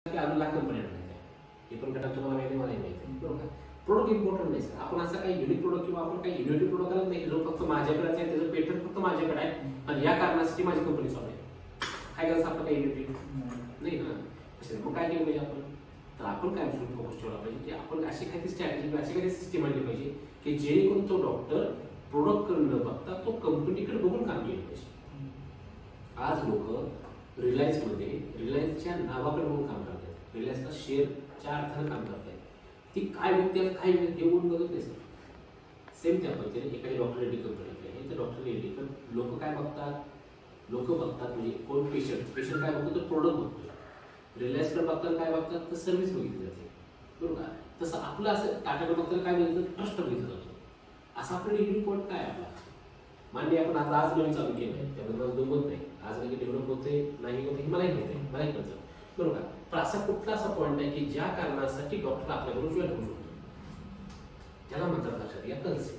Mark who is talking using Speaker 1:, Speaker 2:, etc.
Speaker 1: की अजून लाख कंपन्या नाही हे पण घटक तुम्हाला माहिती मलाही माहिती बरोबर का. प्रोडक्ट इम्पॉर्टंट नाही सर. आपण असं काही युनिक प्रोडक्ट किंवा आपण काही इनोव्हेटिव्ह प्रोडक्ट करत नाही जो फक्त माझ्याकडेच आहे त्याचं पेटंट फक्त माझ्याकडे आहे आणि या कारणासाठी माझी कंपनी चालू आहे. काय करायचं आपलं काही इनोव्हेटिव्ह नाही ना. मग काय केलं पाहिजे आपण तर आपण काय फोकस ठेवला पाहिजे की आपण अशी काही स्ट्रॅटेजी अशी काही सिस्टम आणली पाहिजे की जेणेकरून तो डॉक्टर प्रोडक्ट न बघता तो कंपनीकडे बघून काम केलं पाहिजे. आज लोक रिलायन्समध्ये रिलायन्सच्या नावाकडे बघून काम करतात. रिलायन्सचा शेअरच्या अर्थानं काम करतात. ती काय व्यक्ती काय येऊन बघत नाही सर. सेम त्या पद्धतीने एखादी डॉक्टर रेड्डी कंपनी आहे तर डॉक्टर रेड्डी पण लोक काय बघतात म्हणजे कोण पेशंट काय बघतो तर प्रोडक्ट बघतो. रिलायन्सकडे बघतात काय बघतात तर सर्व्हिस बघितली जाते बरोबर का. तसं आपलं असं टाटाकडे बघताना काय बघितलं ट्रस्ट बघितलं जातो. असं आपलं युनिक पॉईंट काय आपला मान्य आपण आता आज नवीन चालू केलं आहे त्याबद्दल मला दुमत नाही. आज नक्की डेव्हलप होते नाही होते हे मलाही माहिती आहे मलाही कळतं बरोबर का. पण असा कुठला असा पॉईंट आहे की ज्या कारणासाठी डॉक्टर आपल्याकडून जॉईन होऊ शकतो त्याला म्हणतात लक्षात घ्या कन्सेप्ट.